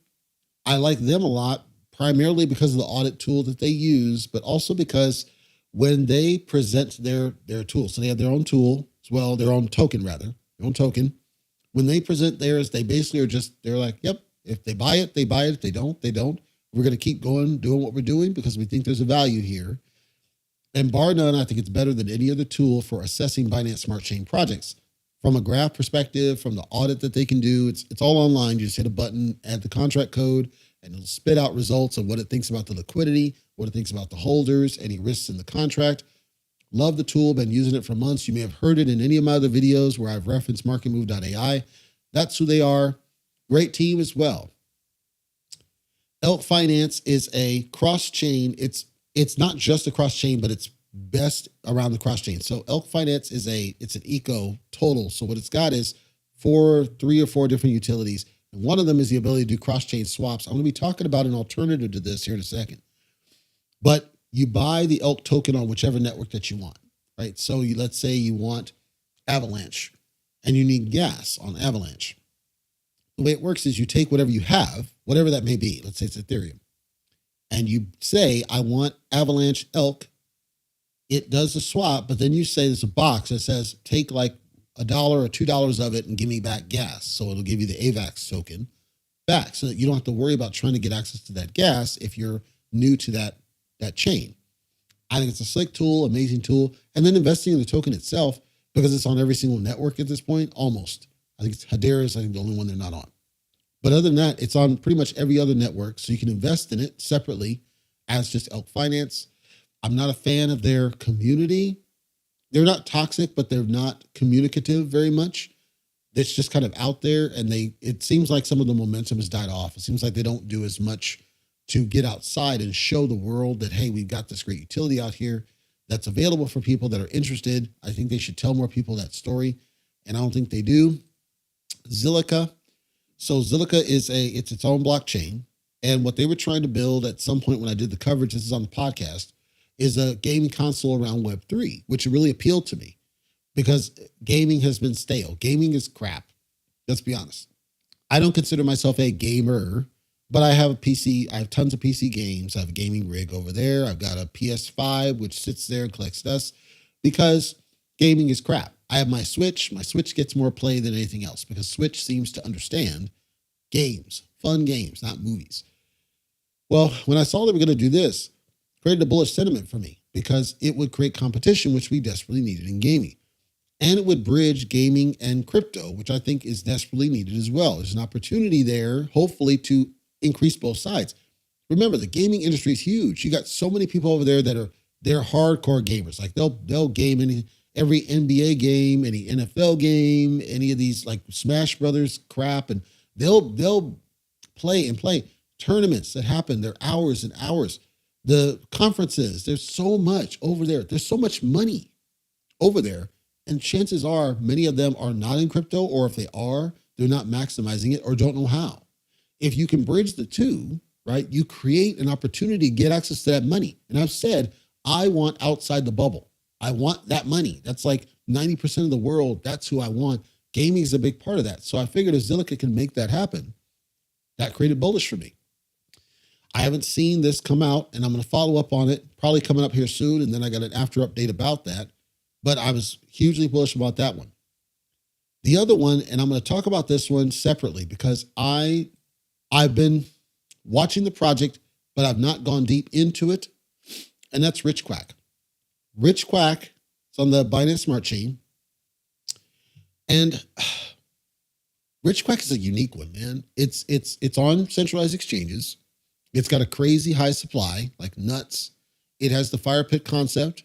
I like them a lot, primarily because of the audit tool that they use, but also because when they present their tool, so they have their own tool as well, their own token rather, their own token. When they present theirs, they basically are they're like, yep, if they buy it, they buy it. If they don't, they don't. We're going to keep going, doing what we're doing because we think there's a value here. And bar none, I think it's better than any other tool for assessing Binance Smart Chain projects. From a graph perspective, from the audit that they can do, it's all online. You just hit a button, add the contract code, and it'll spit out results of what it thinks about the liquidity, what it thinks about the holders, any risks in the contract. Love the tool, been using it for months. You may have heard it in any of my other videos where I've referenced marketmove.ai. That's who they are. Great team as well. Elk Finance is a cross-chain. It's not just a cross-chain, but it's best around the cross-chain. So Elk Finance it's an eco total. So what it's got is three or four different utilities. And one of them is the ability to do cross-chain swaps. I'm going to be talking about an alternative to this here in a second. But you buy the Elk token on whichever network that you want, right? So let's say you want Avalanche and you need gas on Avalanche. The way it works is you take whatever you have, whatever that may be. Let's say it's Ethereum. And you say, I want Avalanche Elk. It does a swap, but then you say there's a box that says, take like $1 or $2 of it and give me back gas. So it'll give you the AVAX token back so that you don't have to worry about trying to get access to that gas if you're new to that chain. I think it's a slick tool, amazing tool. And then investing in the token itself, because it's on every single network at this point, almost. I think it's Hedera is, I think, the only one they're not on. But other than that, it's on pretty much every other network. So you can invest in it separately as just Elk Finance. I'm not a fan of their community. They're not toxic, but they're not communicative very much. It's just kind of out there. And it seems like some of the momentum has died off. It seems like they don't do as much to get outside and show the world that, hey, we've got this great utility out here that's available for people that are interested. I think they should tell more people that story. And I don't think they do. Zilliqa. So Zilliqa is it's its own blockchain. And what they were trying to build at some point when I did the coverage, this is on the podcast, is a gaming console around Web3, which really appealed to me because gaming has been stale. Gaming is crap. Let's be honest. I don't consider myself a gamer, but I have a PC. I have tons of PC games. I have a gaming rig over there. I've got a PS5, which sits there and collects dust because gaming is crap. I have my Switch. My Switch gets more play than anything else because Switch seems to understand games, fun games, not movies. Well, when I saw they were going to do this, created a bullish sentiment for me because it would create competition, which we desperately needed in gaming. And it would bridge gaming and crypto, which I think is desperately needed as well. There's an opportunity there, hopefully, to increase both sides. Remember, the gaming industry is huge. You got so many people over there that they're hardcore gamers. Like they'll game every NBA game, any NFL game, any of these like Smash Brothers crap, and they'll play tournaments that happen. They're hours and hours. The conferences, there's so much over there. There's so much money over there. And chances are many of them are not in crypto, or if they are, they're not maximizing it or don't know how. If you can bridge the two, right, you create an opportunity to get access to that money. And I've said, I want outside the bubble. I want that money. That's like 90% of the world. That's who I want. Gaming is a big part of that. So I figured if Zilliqa can make that happen, that created bullish for me. I haven't seen this come out, and I'm going to follow up on it, probably coming up here soon, and then I got an after update about that. But I was hugely bullish about that one. The other one, and I'm going to talk about this one separately because I've been watching the project, but I've not gone deep into it, and that's Rich Quack. Rich Quack is on the Binance Smart Chain, and Rich Quack is a unique one, man. It's on centralized exchanges. It's got a crazy high supply, like nuts. It has the fire pit concept.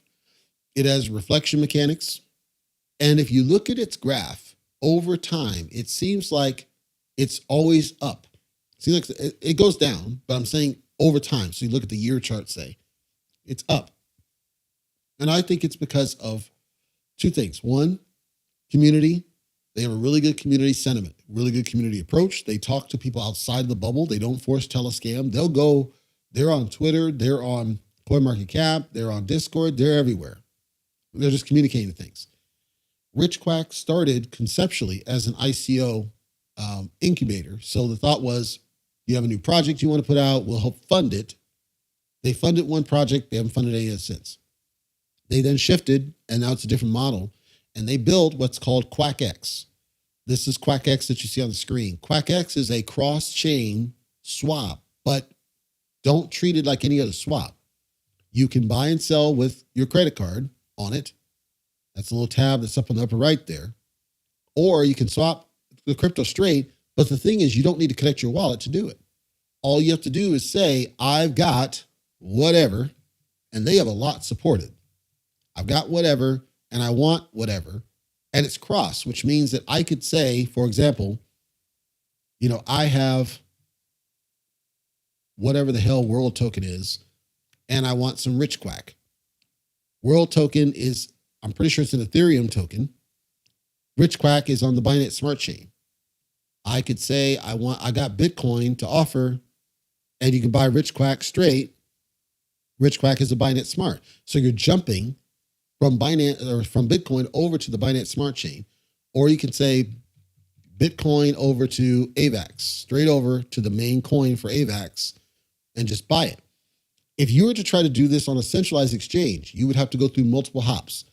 It has reflection mechanics. And if you look at its graph over time, it seems like it's always up. It seems like it goes down, but I'm saying over time. So you look at the year chart, say, it's up. And I think it's because of two things. One, community. They have a really good community sentiment, really good community approach. They talk to people outside of the bubble. They don't force tell a scam. They're on Twitter, they're on CoinMarketCap, they're on Discord, they're everywhere. They're just communicating things. Rich Quack started conceptually as an ICO incubator. So the thought was, you have a new project you want to put out, we'll help fund it. They funded one project, they haven't funded any since. They then shifted, and now it's a different model, and they built what's called QuackX. This is QuackX that you see on the screen. QuackX is a cross-chain swap, but don't treat it like any other swap. You can buy and sell with your credit card on it. That's a little tab that's up on the upper right there. Or you can swap the crypto straight, but the thing is you don't need to connect your wallet to do it. All you have to do is say, I've got whatever, and they have a lot supported. I've got whatever, and I want whatever, and it's cross, which means that I could say, for example, I have whatever the hell World Token is, and I want some Rich Quack. World Token is, I'm pretty sure it's an Ethereum token. Rich Quack is on the Binance Smart Chain. I could say, I got Bitcoin to offer, and you can buy Rich Quack straight. Rich Quack is a Binance Smart. So you're jumping from Binance or from Bitcoin over to the Binance Smart Chain, or you can say Bitcoin over to AVAX, straight over to the main coin for AVAX, and just buy it. If you were to try to do this on a centralized exchange, you would have to go through multiple hops.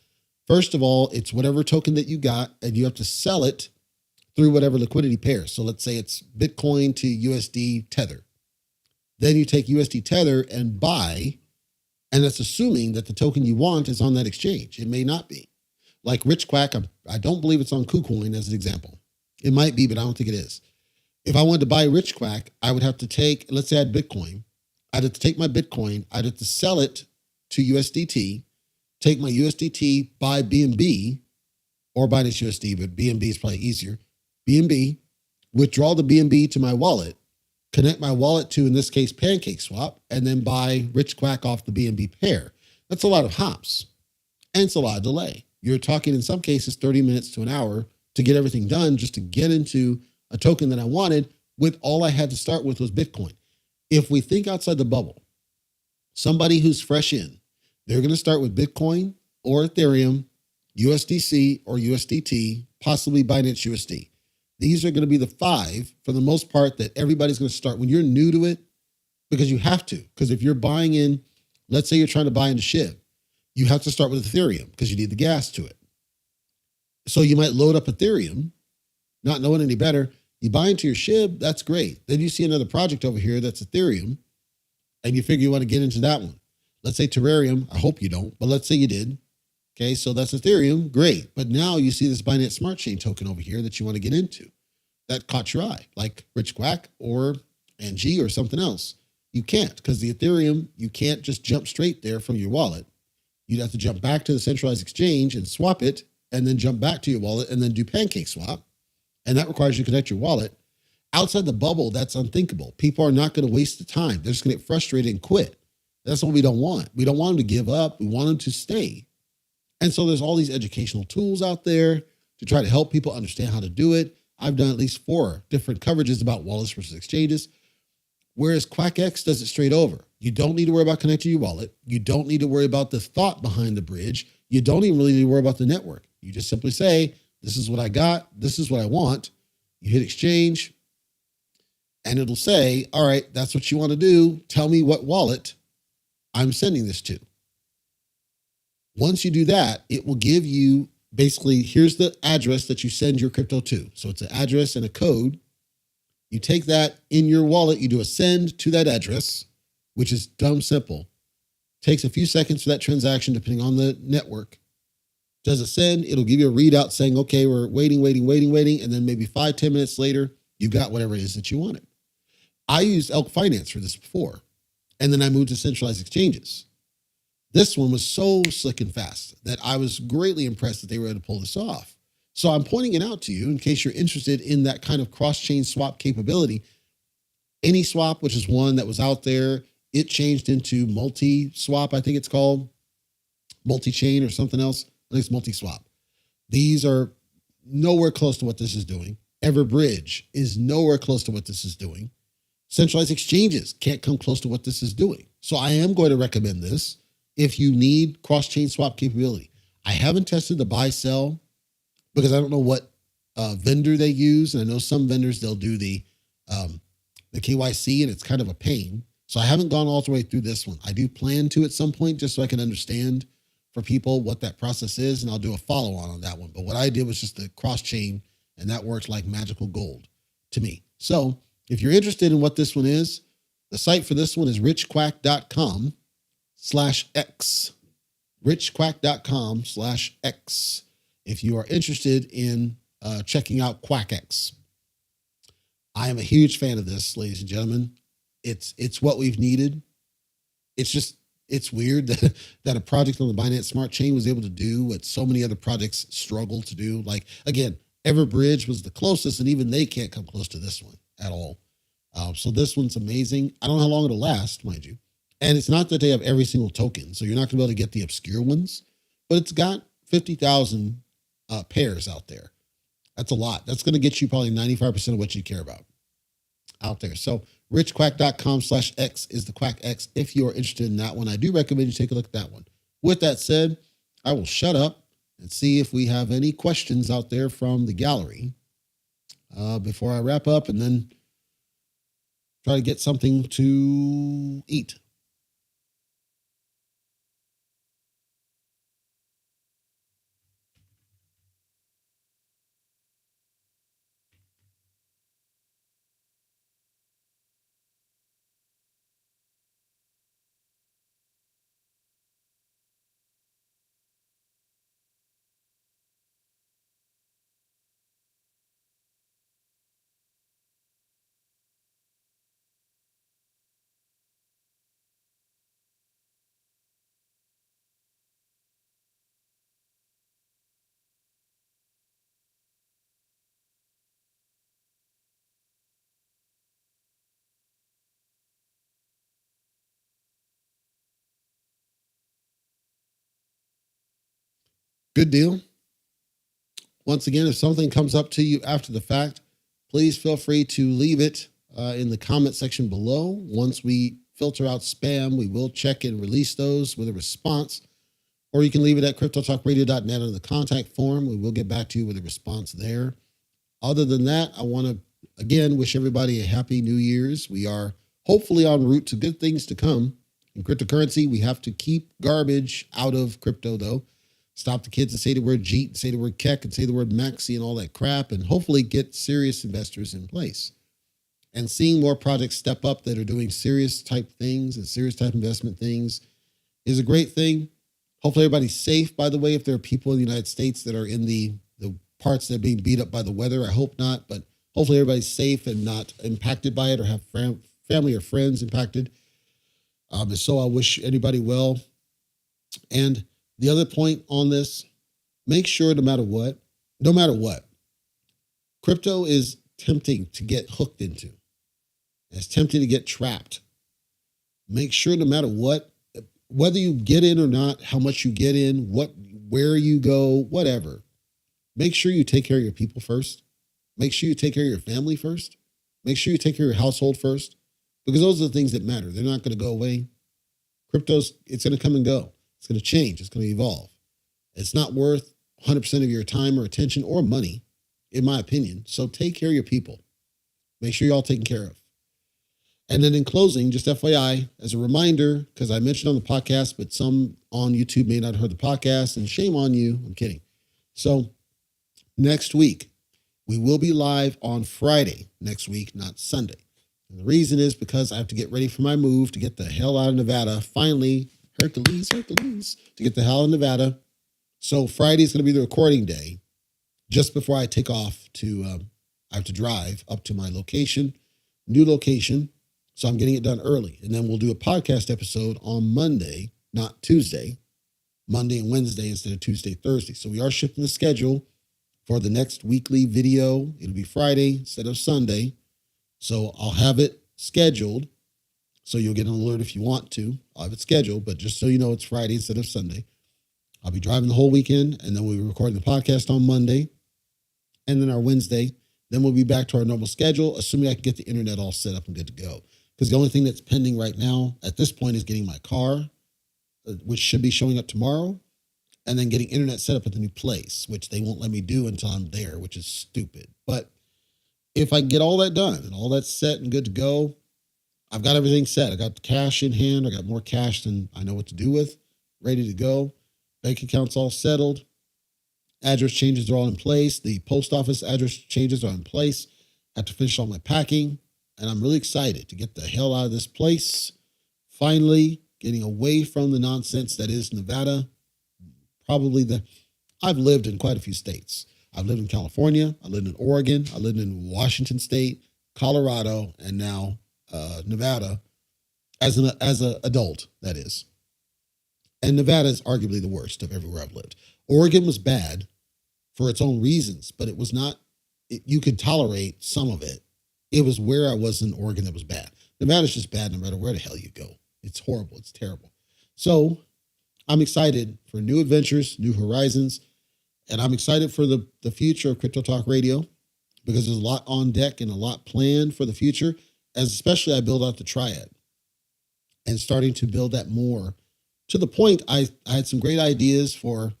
First of all, it's whatever token that you got, and you have to sell it through whatever liquidity pair. So let's say it's Bitcoin to USD Tether. Then you take USD Tether and buy, and that's assuming that the token you want is on that exchange. It may not be. Like Rich Quack, I don't believe it's on KuCoin as an example. It might be, but I don't think it is. If I wanted to buy Rich Quack, I would have to take, let's say I had Bitcoin. I'd have to take my Bitcoin, I'd have to sell it to USDT, take my USDT, buy BNB, or Binance USD, but BNB is probably easier. BNB, withdraw the BNB to my wallet, connect my wallet to, in this case, PancakeSwap, and then buy Rich Quack off the BNB pair. That's a lot of hops, and it's a lot of delay. You're talking, in some cases, 30 minutes to an hour to get everything done just to get into a token that I wanted, with all I had to start with was Bitcoin. If we think outside the bubble, somebody who's fresh in, they're going to start with Bitcoin or Ethereum, USDC or USDT, possibly Binance USD. These are going to be the five, for the most part, that everybody's going to start when you're new to it, because you have to. Because if you're buying in, let's say you're trying to buy into SHIB, you have to start with Ethereum because you need the gas to it. So you might load up Ethereum, not knowing any better. You buy into your SHIB, that's great. Then you see another project over here that's Ethereum, and you figure you want to get into that one. Let's say Terrarium. I hope you don't, but let's say you did. Okay, so that's Ethereum, great. But now you see this Binance Smart Chain token over here that you want to get into. That caught your eye, like Rich Quack or NG or something else. You can't, because the Ethereum, you can't just jump straight there from your wallet. You'd have to jump back to the centralized exchange and swap it, and then jump back to your wallet and then do PancakeSwap. And that requires you to connect your wallet. Outside the bubble, that's unthinkable. People are not going to waste the time. They're just going to get frustrated and quit. That's what we don't want. We don't want them to give up. We want them to stay. And so there's all these educational tools out there to try to help people understand how to do it. I've done at least 4 different coverages about wallets versus exchanges, whereas QuackX does it straight over. You don't need to worry about connecting your wallet. You don't need to worry about the thought behind the bridge. You don't even really need to worry about the network. You just simply say, this is what I got. This is what I want. You hit exchange, and it'll say, all right, that's what you want to do. Tell me what wallet I'm sending this to. Once you do that, it will give you, basically, here's the address that you send your crypto to. So it's an address and a code. You take that in your wallet, you do a send to that address, which is dumb simple. Takes a few seconds for that transaction, depending on the network. Does a send, it'll give you a readout saying, okay, we're waiting. And then maybe 5-10 minutes later, you've got whatever it is that you wanted. I used Elk Finance for this before, and then I moved to centralized exchanges. This one was so slick and fast that I was greatly impressed that they were able to pull this off. So I'm pointing it out to you in case you're interested in that kind of cross-chain swap capability. AnySwap, which is one that was out there, it changed into multi-swap, I think it's called. multi-chain or something else. I think it's multi-swap. These are nowhere close to what this is doing. Everbridge is nowhere close to what this is doing. Centralized exchanges can't come close to what this is doing. So I am going to recommend this if you need cross-chain swap capability. I haven't tested the buy-sell because I don't know what vendor they use. And I know some vendors, they'll do the KYC and it's kind of a pain. So I haven't gone all the way through this one. I do plan to at some point just so I can understand for people what that process is. And I'll do a follow-on on that one. But what I did was just the cross-chain and that works like magical gold to me. So if you're interested in what this one is, the site for this one is richquack.com/X. richquack.com/X. If you are interested in checking out QuackX. I am a huge fan of this, ladies and gentlemen. It's what we've needed. It's weird that a project on the Binance Smart Chain was able to do what so many other projects struggle to do. Like, again, Everbridge was the closest, and even they can't come close to this one at all. So this one's amazing. I don't know how long it'll last, mind you. And it's not that they have every single token, so you're not going to be able to get the obscure ones, but it's got 50,000 pairs out there. That's a lot. That's going to get you probably 95% of what you care about out there. So richquack.com/X is the QuackX. If you're interested in that one, I do recommend you take a look at that one. With that said, I will shut up and see if we have any questions out there from the gallery before I wrap up and then try to get something to eat. Good deal. Once again, if something comes up to you after the fact, please feel free to leave it in the comment section below. Once we filter out spam, we will check and release those with a response. Or you can leave it at cryptotalkradio.net on the contact form. We will get back to you with a response there. Other than that, I want to, again, wish everybody a happy New Year's. We are hopefully en route to good things to come. In cryptocurrency, we have to keep garbage out of crypto, though. Stop the kids and say the word Jeet, and say the word Keck, and say the word Maxi and all that crap, and hopefully get serious investors in place. And seeing more projects step up that are doing serious type things and serious type investment things is a great thing. Hopefully everybody's safe, by the way. If there are people in the United States that are in the parts that are being beat up by the weather, I hope not, but hopefully everybody's safe and not impacted by it or have family or friends impacted. And so I wish anybody well. And the other point on this, make sure no matter what, crypto is tempting to get hooked into. It's tempting to get trapped. Make sure no matter what, whether you get in or not, how much you get in, where you go, whatever, make sure you take care of your people first. Make sure you take care of your family first. Make sure you take care of your household first, because those are the things that matter. They're not going to go away. It's going to come and go. It's going to change. It's going to evolve. It's not worth 100% of your time or attention or money, in my opinion. So take care of your people. Make sure you're all taken care of. And then in closing, just FYI, as a reminder, because I mentioned on the podcast, but some on YouTube may not have heard the podcast, and shame on you. I'm kidding. So next week, we will be live on Friday next week, not Sunday. And the reason is because I have to get ready for my move to get the hell out of Nevada. Finally, Hercules, to get the hell out of Nevada. So Friday is going to be the recording day. Just before I take off I have to drive up to my location, new location. So I'm getting it done early. And then we'll do a podcast episode on Monday, not Tuesday, Monday and Wednesday instead of Tuesday, Thursday. So we are shifting the schedule for the next weekly video. It'll be Friday instead of Sunday. So I'll have it scheduled. So you'll get an alert if you want to. I'll have it scheduled, but just so you know, it's Friday instead of Sunday. I'll be driving the whole weekend, and then we'll be recording the podcast on Monday, and then our Wednesday. Then we'll be back to our normal schedule, assuming I can get the internet all set up and good to go. Because the only thing that's pending right now at this point is getting my car, which should be showing up tomorrow, and then getting internet set up at the new place, which they won't let me do until I'm there, which is stupid. But if I get all that done and all that's set and good to go, I've got everything set. I got the cash in hand. I got more cash than I know what to do with, ready to go. Bank account's all settled. Address changes are all in place. The post office address changes are in place. I have to finish all my packing, and I'm really excited to get the hell out of this place. Finally, getting away from the nonsense that is Nevada. I've lived in quite a few states. I've lived in California. I lived in Oregon. I lived in Washington State, Colorado, and now Nevada as an adult, that is. And Nevada is arguably the worst of everywhere I've lived. Oregon was bad for its own reasons, but it was not, you could tolerate some of it. It was where I was in Oregon that was bad. Nevada's just bad no matter where the hell you go. It's horrible. It's terrible. So I'm excited for new adventures, new horizons, and I'm excited for the future of Crypto Talk Radio because there's a lot on deck and a lot planned for the future, as especially I build out the triad and starting to build that more to the point I had some great ideas for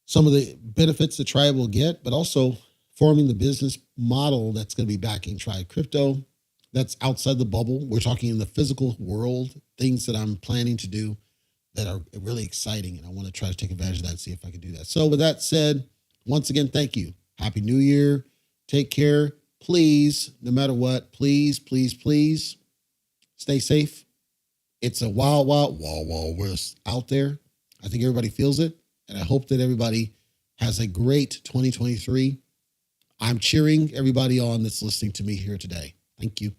some of the benefits the tribe will get, but also forming the business model that's going to be backing Tribe Crypto. That's outside the bubble. We're talking in the physical world, things that I'm planning to do that are really exciting. And I want to try to take advantage of that and see if I can do that. So with that said, once again, thank you. Happy New Year. Take care. Please, no matter what, please, please, please stay safe. It's a wild west out there. I think everybody feels it. And I hope that everybody has a great 2023. I'm cheering everybody on that's listening to me here today. Thank you.